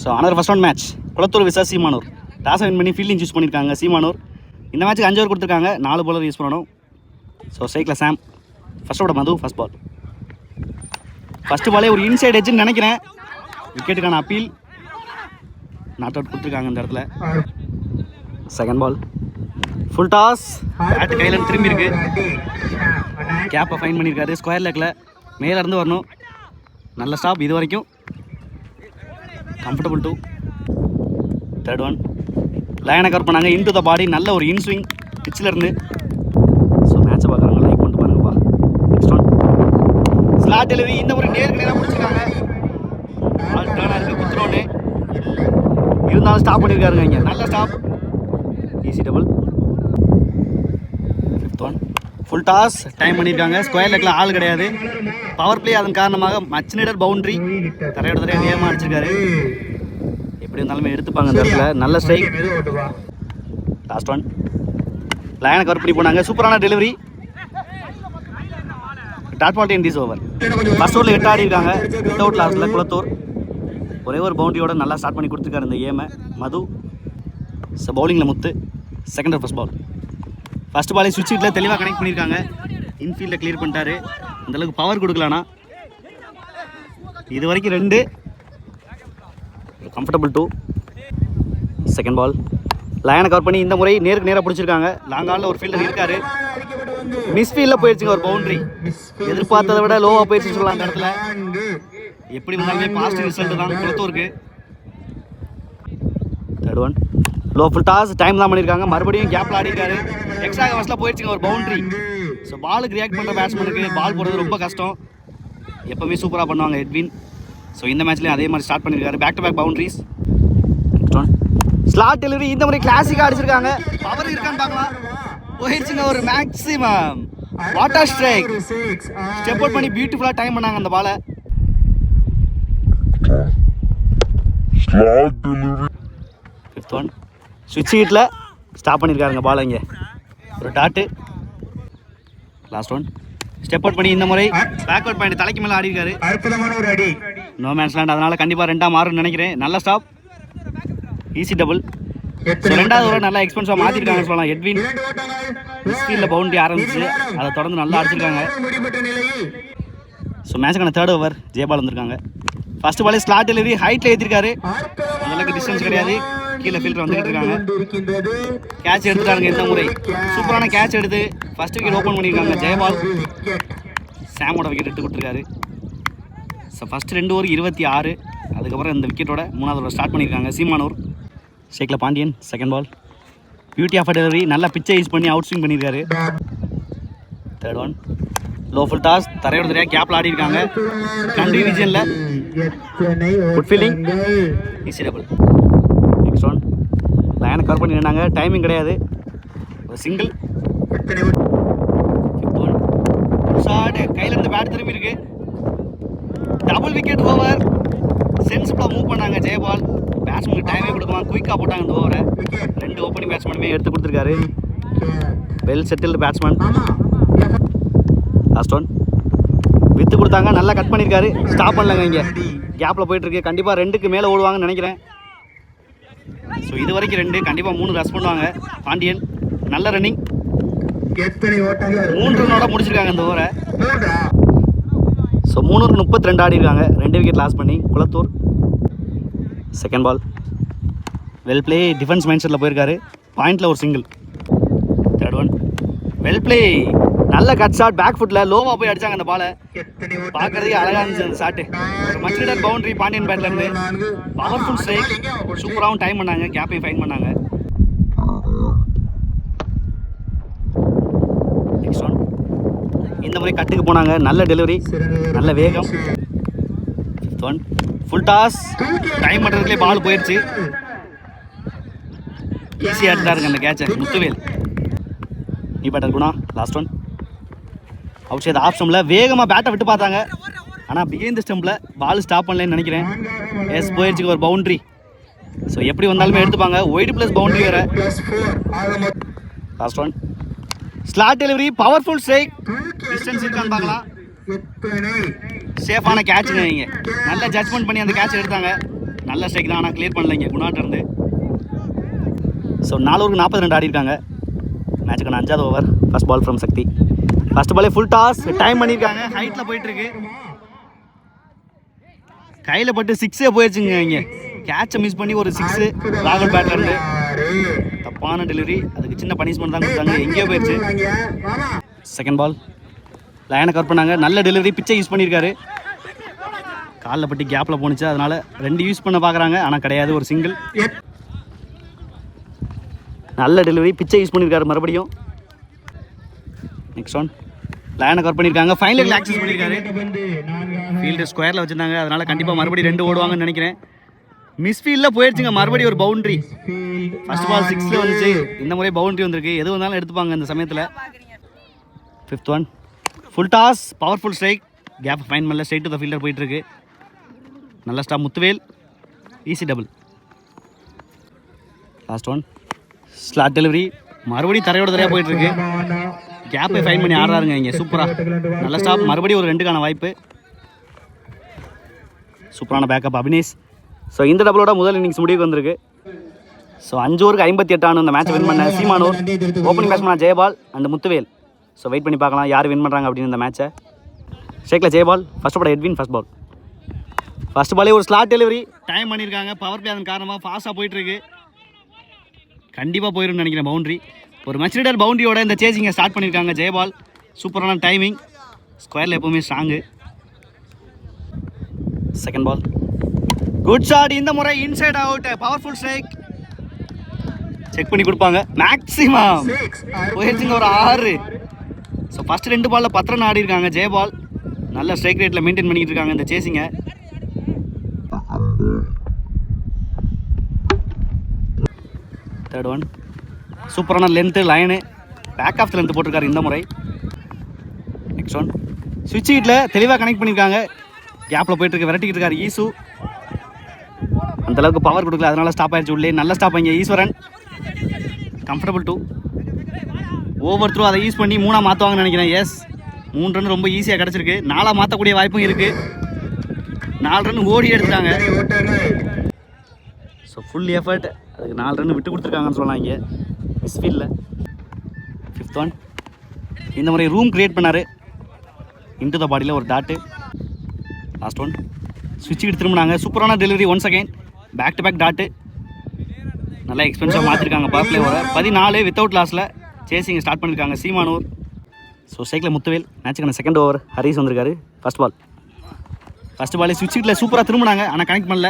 So another first round match Kulathur versus Seemanur. Toss win பண்ணி fielding choose பண்ணியிருக்காங்க சீமானூர். இந்த மேட்ச்சுக்கு 5 ஓவர் கொடுத்துருக்காங்க, 4 bowler யூஸ் பண்ணணும். ஸோ ஸ்ட்ரைக்கில் சாம், ஃபர்ஸ்ட்டோட மது ஃபர்ஸ்ட் பால். ஃபர்ஸ்ட் பாலே ஒரு இன்சைட் எட்ஜுன்னு நினைக்கிறேன். விக்கெட்டுக்கான அப்பீல் நாட் அவுட் கொடுத்துருக்காங்க இந்த இடத்துல. Second ball full toss, bat கையில் திரும்பி இருக்கு. கேப்பை ஃபைன் பண்ணியிருக்காரு. ஸ்கொயர் லெக்கில் மேலே இருந்து வரணும். நல்ல ஸ்டாப் இது வரைக்கும். Comfortable too. தேர்ட் ஒன் லைனை கவர் பண்ணாங்க. இன்டு த பாடி, நல்ல ஒரு இன்ஸ்விங் பிச்சில் இருந்து. ஸோ மேட்சை பார்க்குறவங்க லைக் பண்ணிட்டு பாருங்கப்பா. Next one slot delivery. இந்த ஒரு நேருக்கு நேராக முடிச்சிருக்காங்க. ஆல் டர்னாக இருக்குது, குத்துறோன்னு இருந்தாலும் ஸ்டாப் பண்ணியிருக்காருங்க. இங்கே நல்ல stop, easy double. Fifth one full toss time பண்ணியிருக்காங்க. ஸ்கொயர் லெக்கில் ஆள் கிடையாது. பவர் பிளே அதன் காரணமாக மச் நீடர் பவுண்டரி. தரையோட தரையாக வேகமாக அடிச்சிருக்காரு. எப்படி இருந்தாலுமே எடுத்துப்பாங்க இந்த இடத்துல. நல்ல ஸ்ட்ரைக். லாஸ்ட் ஒன் லைனை கவர் பண்ணி போனாங்க. சூப்பரான delivery. Dot ball in this over. First ஓவரில் 8 ஆடி இருக்காங்க. வித்தவுட் லாஸில் குளத்தூர் ஒரே ஒரு பவுண்டரியோட நல்லா ஸ்டார்ட் பண்ணி கொடுத்துருக்காரு இந்த கேமை மது. ஸோ பவுலிங்கில் Muthu. Second over first ball. First பாலே சுவிட்ச் ஹிட்டில் தெளிவாக கனெக்ட் பண்ணியிருக்காங்க. இன்ஃபீல்டில் கிளியர் பண்ணிட்டாரு. அந்தளவுக்கு பவர் கொடுக்கலானா. இது வரைக்கும் 2. Comfortable two. செகண்ட் பால் லைனை கவர் பண்ணி இந்த முறை நேருக்கு நேராக பிடிச்சிருக்காங்க. லாங் ஆலில் ஒரு ஃபீல்டர் இருக்காரு. மிஸ் ஃபீல்டில் போயிடுச்சுங்க ஒரு பவுண்டரி. எதிர்பார்த்ததை விட லோவாக போயிடுச்சுன்னு சொல்லலாம் அந்த இடத்துல. எப்படி வந்தாலுமே பாசிட்டிவ் ரிசல்ட் தான் குளத்தூருக்கு. Third one low full toss time தான் பண்ணியிருக்காங்க. மறுபடியும் கேப்பில் ஆடிருக்காரு. எக்ஸ்ட்ரா கவர்ஸில் போயிடுச்சுங்க ஒரு பவுண்டரி. ஸோ பாலுக்கு ரியாக்ட் பண்ணுற பேட்ஸ்மேனுக்கு பால் போடுறது ரொம்ப கஷ்டம். எப்போவுமே சூப்பராக பண்ணுவாங்க எட்வின். ஸோ இந்த மேட்ச்லேயும் அதே மாதிரி ஸ்டார்ட் பண்ணியிருக்காரு. Back to back boundaries. Next one slot delivery. இந்த மாதிரி கிளாசிக்காக அடிச்சிருக்காங்க. பவர் இருக்கான்னு பார்க்கலாம். போயிடுச்சுங்க ஒரு maximum. What a strike. Step out பண்ணி பியூட்டிஃபுல்லாக டைம் பண்ணாங்க அந்த பாலை. ஃபிஃப்த் ஒன் ஸ்விட்ச் ஹீட்டில் ஸ்டாப் பண்ணியிருக்காருங்க பால். இங்கே ஒரு dot. Last one step out பண்ணி இந்த முறை பேக் அவுட் பாயிண்ட் தலைக்கு மேலே ஆடி இருக்காரு. நோ மேன்ஸ் லேண்ட், அதனால கண்டிப்பாக 2ஆக மாறும்னு நினைக்கிறேன். நல்ல ஸ்டாப், ஈஸி டபுள். ஸோ 2வது ஓவர் நல்லா எக்ஸ்பென்சிவாக மாற்றிருக்காங்க சொல்லலாம். எட்வின் ஸ்பீடில் பவுண்டரி ஆரம்பிச்சு அதை தொடர்ந்து நல்லா அடிச்சிருக்காங்க. ஸோ மேட்சுக்கான 3rd ஓவர் ஜெயபால் வந்திருக்காங்க. ஃபர்ஸ்ட் பாலே ஸ்லாட் டெலிவரி ஹைட்டில் ஏற்றிருக்காரு. அதற்கு டிஸ்டன்ஸ் கிடையாது. கீழே ஃபீல்டர் வந்துகிட்டு இருக்காங்க. கேட்ச் எடுத்துட்டாங்க இந்த முறை. சூப்பரான கேட்ச் எடுத்து ஃபர்ஸ்ட் விக்கெட் ஓப்பன் பண்ணியிருக்காங்க ஜெயபால். சாமோட விக்கெட் எடுத்து கொடுத்துருக்காரு. So first 2 over 26. அதுக்கப்புறம் இந்த விக்கெட்டோட 3வது ஓவர் ஸ்டார்ட் பண்ணியிருக்காங்க சீமானூர். ஷேக்கில் Pandian second ball. Beauty of delivery. நல்லா பிச்சை யூஸ் பண்ணி அவுட் ஸ்விங் பண்ணியிருக்காரு. Third one low full toss தரையோட தரையாக கேப்பில் ஆடி இருக்காங்க. கண்ட்ரி ரீஜனில் good fielding, easy double. Next one லைனை கவர் பண்ணி நின்னாங்க. டைமிங் கிடையாது. ஒரு சிங்கிள். ஷாட் கையிலேருந்து பேட் திரும்பி இருக்கு. Double wicket over. சென்சிபிளாக மூவ் பண்ணாங்க ஜெயபால். பேட்ஸ்மேனுக்கு டைமே கொடுக்கலாம். குயிக்காக போட்டாங்க இந்த ஓவரை. 2 ஓப்பனிங் பேட்ஸ்மேனுமே எடுத்து கொடுத்துருக்காரு. Well settled batsman. Last one வித்து கொடுத்தாங்க. நல்லா கட் பண்ணியிருக்காரு. ஸ்டாப் பண்ணலங்க. இங்கே கேப்பில் போயிட்டுருக்கு. கண்டிப்பாக 2க்கு மேலே ஓடுவாங்கன்னு நினைக்கிறேன். ஸோ இது வரைக்கும் 2, கண்டிப்பாக 3 ரஸ் பண்ணுவாங்க. பாண்டியன் நல்ல ரன்னிங். 3 ரன்னோட முடிச்சிருக்காங்க இந்த ஓவரை. ஸோ 332 ஆடி இருக்காங்க. 2 விக்கெட் லாஸ் பண்ணி Kulathur. Second ball well play. Defence mind settle போயிருக்காரு. பாயிண்டில் ஒரு single. Third one well play. நல்ல கட் ஷாட். பேக் ஃபுட்டில் லோவாக போய் அடித்தாங்க அந்த பாலை. பார்க்குறதுக்கு அழகாக இருந்துச்சு அந்த ஷாட்டு. ஒரு மச் நீடர் பவுண்டரி பாண்டியன் பேட்லேருந்து. Powerful strike. சூப்பராகவும் டைம் பண்ணாங்க. கேப்பையும் ஃபைன் பண்ணாங்க. நெக்ஸ்ட் ஒன் இந்த முறை கட்டுக்கு போனாங்க. நல்ல டெலிவரி, நல்ல வேகம். Fifth one full toss time பண்ணுறதுலேயே பால் போயிடுச்சு. ஈஸியாக எடுத்தாருங்க அந்த கேட்சை முத்துவேல். நீ batter Guna. Last one outside off ஸ்டம்பில் வேகமாக பேட்டை விட்டு பார்த்தாங்க. ஆனால் பிகைண்ட் ஸ்டம்பில் பால் ஸ்டாப் பண்ணலன்னு நினைக்கிறேன். எஸ் போயிடுச்சு ஒரு பவுண்ட்ரி. ஸோ எப்படி வந்தாலுமே எடுத்துப்பாங்க. ஒயிட் ப்ளஸ் பவுண்ட்ரி வேறு. Last one slot delivery. Powerful strike. Distance இருக்கான்னு பார்க்கலாம். சேஃபான கேட்சுங்க. இங்கே நல்ல ஜட்ஜ்மெண்ட் பண்ணி அந்த கேட்ச் எடுத்தாங்க. நல்ல ஸ்ட்ரைக் தான், ஆனால் கிளியர் பண்ணலைங்க குணாட்ட இருந்து. ஸோ 4 ஓவருக்கு 42 ஆடி இருக்காங்க. மேட்சுக்கான 5வது over. First ball from Sakthi. First பாலே ஃபுல் டாஸ் டைம் பண்ணியிருக்காங்க. ஹைட்டில் போயிட்டுருக்கு. கையில் பட்டு 6 போயிடுச்சுங்க. இங்கே கேட்சை மிஸ் பண்ணி ஒரு 6 ராகுல் பேட்ல இருந்து. தப்பான டெலிவரி, அதுக்கு சின்ன பனிஷ்மெண்ட் தான் கொடுத்தாங்க, எங்கேயோ போயிடுச்சு. செகண்ட் பால் லைனை கவர் பண்ணாங்க. நல்ல டெலிவரி, பிச்சை யூஸ் பண்ணியிருக்காரு. காலில் பட்டி கேப்பில் போணுச்சு, அதனால 2 யூஸ் பண்ண பார்க்குறாங்க, ஆனால் கிடையாது, ஒரு சிங்கிள். நல்ல டெலிவரி, பிச்சை யூஸ் பண்ணியிருக்காரு மறுபடியும். நெக்ஸ்ட் ஒன் லைனை கவர் பண்ணியிருக்காங்க. ஃபைனல் ஆக்சஸ் பண்ணியிருக்காரு. ஃபீல்டர் ஸ்கொயரில் வச்சுருந்தாங்க, அதனால கண்டிப்பாக மறுபடியும் 2 ஓடுவாங்கன்னு நினைக்கிறேன். மிஸ்ஃபீல்டில் போயிடுச்சுங்க, மறுபடியும் ஒரு பவுண்ட்ரி. ஃபர்ஸ்ட் பால் 6ல் வந்துச்சு, இந்த முறை பவுண்ட்ரி வந்திருக்கு. எது வந்தாலும் எடுத்துப்பாங்க இந்த சமயத்தில். Fifth one full toss powerful strike. Gap find பண்ணல, ஸ்ட்ரைட் டு த ஃபீல்டர் போயிட்டுருக்கு. நல்ல stop Muthuvel, easy double. Last one slot delivery, மறுபடியும் தரையோட தரையாக போயிட்டுருக்கு. கேப்பை ஃபைன் பண்ணி ஆடுறாருங்க இங்கே, சூப்பராக. நல்ல ஸ்டாப், மறுபடியும் ஒரு 2க்கான வாய்ப்பு. சூப்பரான பேக்கப் அபினேஷ். ஸோ இந்த டபுளோட முதல் இன்னிங்ஸ் முடிவுக்கு வந்திருக்கு. ஸோ 5 ஓவருக்கு 58 இந்த மேட்ச் வின் பண்ண Seemanur. Opening batsman Jayapal and Muthuvel. So wait பண்ணி பார்க்கலாம் யார் வின் பண்ணுறாங்க அப்படின்னு இந்த மேட்சை. ஷேக்கில் Jayapal, first ball Edwin, first ball. First பாலே ஒரு ஸ்லாட் டெலிவரி டைம் பண்ணியிருக்காங்க. பவர் பிளே அதன் காரணமாக ஃபாஸ்ட்டாக போயிட்டுருக்கு. கண்டிப்பாக போயிடும்னு நினைக்கிறேன் பவுண்ட்ரி. ஒரு மச்சிடர் பவுண்டரியோட இந்த சேசிங்கை ஸ்டார்ட் பண்ணியிருக்காங்க ஜெயபால். சூப்பரான டைமிங், ஸ்கொயரில் எப்போவுமே strong. Second ball good shot, இந்த முறை inside out, powerful strike. Check பண்ணி கொடுப்பாங்க. மேக்ஸிமம் போயிடுச்சுங்க, ஒரு 6. ஸோ ஃபர்ஸ்ட் 2 பாலில் 10 ரன் ஆடி இருக்காங்க ஜெயபால். நல்ல ஸ்ட்ரைக் ரேட்டில் மெயின்டைன் பண்ணிட்டு இருக்காங்க இந்த சேசிங்கை. தேர்ட் ஒன் சூப்பரான length line, back of length போட்டிருக்காரு இந்த முறை. நெக்ஸ்ட் ஒன் ஸ்விட்ச் ஹீட்டில் தெளிவாக கனெக்ட் பண்ணியிருக்காங்க. கேப்பில் போயிட்டுருக்கு, விரட்டிக்கிட்டு இருக்காரு ஈசு. அந்தளவுக்கு பவர் கொடுக்கல, அதனால ஸ்டாப் ஆயிடுச்சு உள்ளே. நல்ல ஸ்டாப் இங்கே ஈஸ்வரன். கம்ஃபர்டபுள் 2 ஓவர் த்ரூ, அதை யூஸ் பண்ணி 3ஆக மாற்றுவாங்கன்னு நினைக்கிறேன். எஸ், 3 ரன் ரொம்ப ஈஸியாக கிடச்சிருக்கு. 4ஆக மாற்றக்கூடிய வாய்ப்பும் இருக்குது. 4 ரன் ஓடி எடுத்துட்டாங்க. ஸோ ஃபுல் எஃபர்ட், அதுக்கு 4 ரன் விட்டு கொடுத்துருக்காங்கன்னு சொல்லலாம் இங்கே மிஸ்ஃபீல்டில். ஃபிஃப்த் ஒன் இந்த முறை ரூம் கிரியேட் பண்ணார். இன்டு த பாடியில் ஒரு டாட்டு. லாஸ்ட் ஒன் ஸ்விட்சுக்கு திரும்பினாங்க. சூப்பரான delivery, once again back to back dot. நல்லா எக்ஸ்பென்சிவாக மாற்றிருக்காங்க பவர் பிளே ஓவர். 14 வித்தவுட் லாஸில் சேசிங் ஸ்டார்ட் பண்ணியிருக்காங்க சீமானூர். ஸோ சைக்கிள் முத்துவேல். மேட்சுக்கான செகண்ட் ஓவர் ஹரிஸ் வந்திருக்காரு. ஃபர்ஸ்ட் பால் ஸ்விட்ச் ஹீட்டில் சூப்பராக திரும்பினாங்க, ஆனால் கனெக்ட் பண்ணல.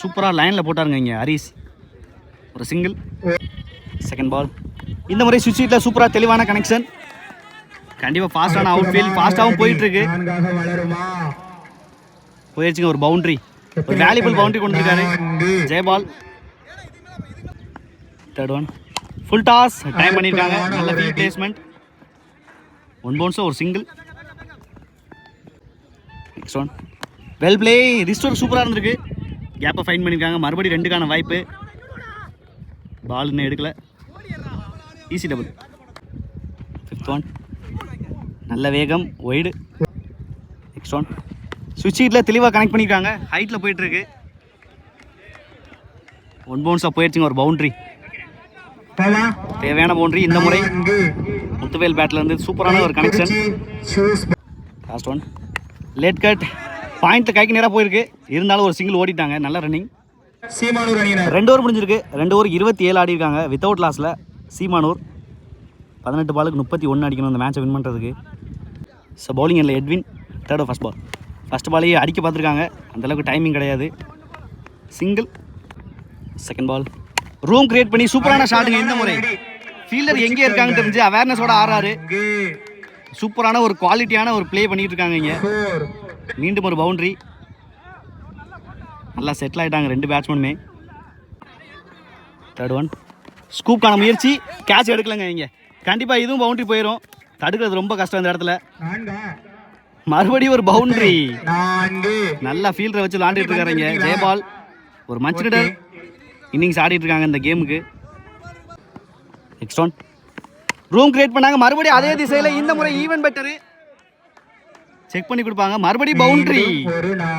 சூப்பராக லைனில் போட்டாருங்க இங்கே ஹரிஸ், ஒரு சிங்கிள். செகண்ட் பால் இந்த முறை ஸ்விட்ச் ஹீட்டில் சூப்பராக தெளிவான கனெக்ஷன். கண்டிப்பாக ஃபாஸ்டான அவுட் ஃபீல்ட், ஃபாஸ்ட்டாகவும் போயிட்டுருக்கு. போயிடுச்சுங்க ஒரு பவுண்ட்ரி, ஒரு வேல்யூபிள் பவுண்ட்ரி கொண்டு இருக்காரு Jayapal. Third one full toss time பண்ணியிருக்காங்க. நல்ல ஃபீல்ட் பிளேஸ்மெண்ட், 1 பவுன்ஸில் ஒரு single. Next one well play, restore சூப்பராக இருந்திருக்கு. கேப்பை ஃபைன் பண்ணியிருக்காங்க. மறுபடியும் 2க்கான வாய்ப்பு. பால் இன்னும் எடுக்கல, ஈஸி டபுள். ஃபிஃப்த் ஒன் நல்ல வேகம், ஒய்டு. நெக்ஸ்ட் ஒன் ஸ்விட்ச் ஹீட்டில் தெளிவாக கனெக்ட் பண்ணியிருக்காங்க. ஹைட்டில் போயிட்டுருக்கு. 1 பவுன்ஸாக போயிடுச்சுங்க, ஒரு பவுண்ட்ரி, தேவையான பவுண்ட்ரி. இந்த முறை முத்துவேல் பேட்டில் இருந்து சூப்பரான ஒரு connection. Last one late cut, பாயிண்ட்டில் கைக்கு நேராக போயிருக்கு. இருந்தாலும் ஒரு சிங்கிள் ஓடிட்டாங்க. நல்ல ரன்னிங். 2 ஓவர் முடிஞ்சிருக்கு. 2 ஓவர் 27 ஆடி இருக்காங்க வித்தவுட் லாஸில் சீமானூர். 18 பாலுக்கு 31 அடிக்கணும் இந்த மேட்சை வின் பண்ணுறதுக்கு. ஸோ பவுலிங் இல்லை Edwin. Third over first ball. First பாலையே அடிக்க பார்த்துருக்காங்க, அந்தளவுக்கு டைமிங் கிடையாது. Single. Second ball room create பண்ணி சூப்பரான ஷாட்டுங்க. இந்த முறை ஃபீல்டர் எங்கே இருக்காங்கன்னு தெரிஞ்சு அவேர்னஸோட ஆடுறாரு. சூப்பரான ஒரு குவாலிட்டியான ஒரு ப்ளே பண்ணிட்டு இருக்காங்க இங்கே. மீண்டும் ஒரு பவுண்ட்ரி. நல்லா செட்டில் ஆகிட்டாங்க 2 பேட்ஸ்மேனுமே. தேர்ட் ஒன் ஸ்கூப்கான முயற்சி, கேட்ச் எடுக்கலங்க இங்கே. கண்டிப்பாக இதுவும் பவுண்ட்ரி போயிடும். தடுக்கிறது ரொம்ப கஷ்டம் இந்த இடத்துல. மறுபடியும் ஒரு பவுண்ட்ரி. நல்லா ஃபீல்டரை வச்சு விளாண்டுட்டு இருக்காருங்க ஜெயபால். ஒரு மச்சிடர் இன்னிங்ஸ் ஆடிட்டு இருக்காங்க இந்த கேமுக்கு. நெக்ஸ்ட் ஒன் ரூம் கிரியேட் பண்ணாங்க. மறுபடியும் அதே திசையில், இந்த முறை ஈவன் பெட்டரு. செக் பண்ணி கொடுப்பாங்க. மறுபடியும் பவுண்டரி,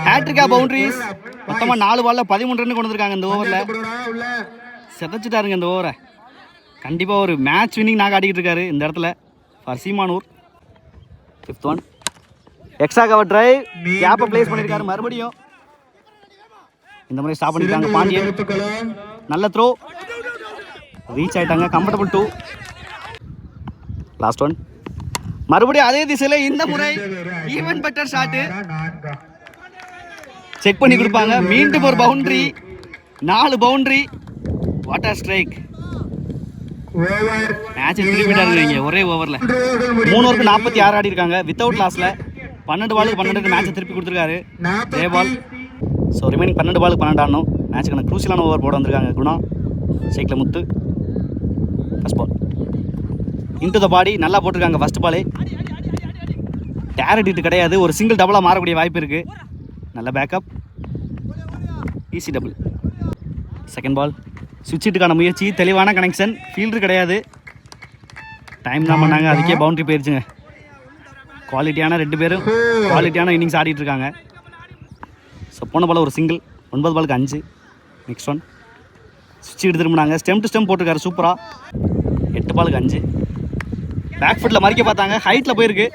ஹேட்ரிக்கா பவுண்டரிஸ். மொத்தமாக 4 பால்ல 13 ரன் கொண்டு வந்திருக்காங்க இந்த ஓவரில். செதைச்சிட்டாருங்க இந்த ஓவரை. கண்டிப்பாக ஒரு மேட்ச் வின்னிங் நாங்கள் ஆடிக்கிட்டு இருக்காரு இந்த இடத்துல for Seemanur. 5th one, extra cover drive, கேப்பை பிளேஸ் பண்ணியிருக்காரு. மறுபடியும் இந்த மாதிரி ஸ்டாப் பண்ணியிருக்காங்க பாண்டியன். நல்ல த்ரோ, ரீச் ஆயிட்டாங்க. கம்ஃபர்டபுள் 2. லாஸ்ட் ஒன், மறுபடியும் அதே திசையில் இந்த முறை ஈவன் பெட்டர் ஷாட்டு. செக் பண்ணி கொடுப்பாங்க. மீண்டும் ஒரு boundary, 4 boundary. What a strike. Match திருப்பிட்டாருங்க ஒரே ஓவரில். 3 ஓவருக்கு 46 ஆடி இருக்காங்க வித்தவுட் லாஸில். 12 பாலுக்கு 12 மேட்சை திருப்பி கொடுத்துருக்காரு ஜெயபால். ஸோ ரிமைனிங் 12 பாலுக்கு 12 ஆடணும். மேட்சுக்கான க்ரூசியலான ஓவர் போட வந்திருக்காங்க குணா. ஷேக்கில் முத்து. ஃபர்ஸ்ட் பால் இன்டு த பாடி, நல்லா போட்டிருக்காங்க ஃபர்ஸ்ட் பாலே. டேரட் ஹிட் கிடையாது, ஒரு சிங்கிள் டபுளாக மாறக்கூடிய வாய்ப்பு இருக்குது. நல்ல backup, easy double. Second ball சுவிட்ச் ஹிட்டுக்கான முயற்சி, தெளிவான கனெக்ஷன், ஃபீல்டர் கிடையாது. டைம் தான் பண்ணாங்க, அதுக்கே பவுண்டரி போயிடுச்சுங்க. குவாலிட்டியான 2 பேரும் குவாலிட்டியான இன்னிங்ஸ் ஆடிட்டு இருக்காங்க. ஸோ போன பால் ஒரு சிங்கிள், 9 பாலுக்கு 5. நெக்ஸ்ட் ஒன் சுவிட்ச் ஹிட் திரும்பினாங்க, ஸ்டெம் டு ஸ்டெம் போட்டிருக்காரு சூப்பராக. 8 பாலுக்கு 5. பேக் ஃபுட்டில் மறிக்க பார்த்தாங்க, ஹைட்டில் போயிருக்கு.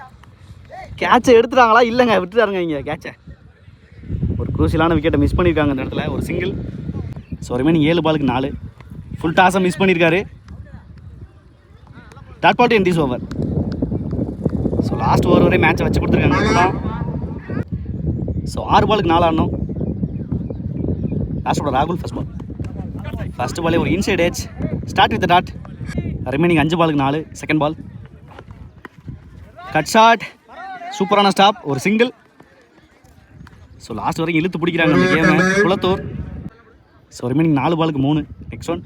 கேட்சை எடுத்துட்டாங்களா? இல்லைங்க, விட்டுட்டாருங்க இங்கே கேட்சை. ஒரு குரூசியலான விக்கெட்டை மிஸ் பண்ணியிருக்காங்க இந்த இடத்துல, ஒரு சிங்கிள். ஸோ ரிமைனிங் 7 பாலுக்கு 4. ஃபுல் டாஸை மிஸ் பண்ணியிருக்காரு. Dot ball in this over. So last over வரை மேட்சை வச்சு கொடுத்துருக்காங்க. ஸோ 6 பாலுக்கு 4 ஆடணும். லாஸ்டோட ராகுல் ஃபர்ஸ்ட் பால். ஃபர்ஸ்ட் பாலே ஒரு inside age, start with dot. Remaining 5 பாலுக்கு 4. செகண்ட் பால் கட் ஷாட், சூப்பரான ஸ்டாப், ஒரு சிங்கிள். ஸோ லாஸ்ட் வரைக்கும் இழுத்து பிடிக்கிறாங்க அந்த கேமை குளத்தூர். ஸோ ரிமைனிங் 4 பாலுக்கு 3. நெக்ஸ்ட் ஒன்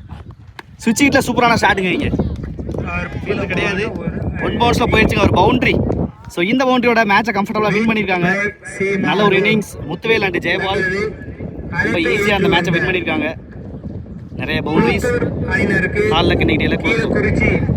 சுவிட்ச் ஹிட்டில் சூப்பரான ஷாட்டுங்க. இங்கே ஃபீல்டு கிடையாது, 1 பவுன்ஸில் போயிடுச்சுங்க, ஒரு பவுண்ட்ரி. ஸோ இந்த பவுண்டரியோட மேட்சை கம்ஃபர்டபுளாக வின் பண்ணியிருக்காங்க. நல்ல ஒரு இன்னிங்ஸ் முத்துவேல் அண்ட் ஜெயபால். ரொம்ப ஈஸியாக அந்த மேட்சை வின் பண்ணியிருக்காங்க. நிறைய பவுண்டரிஸ், காலில் கண்ணிக்கிட்டே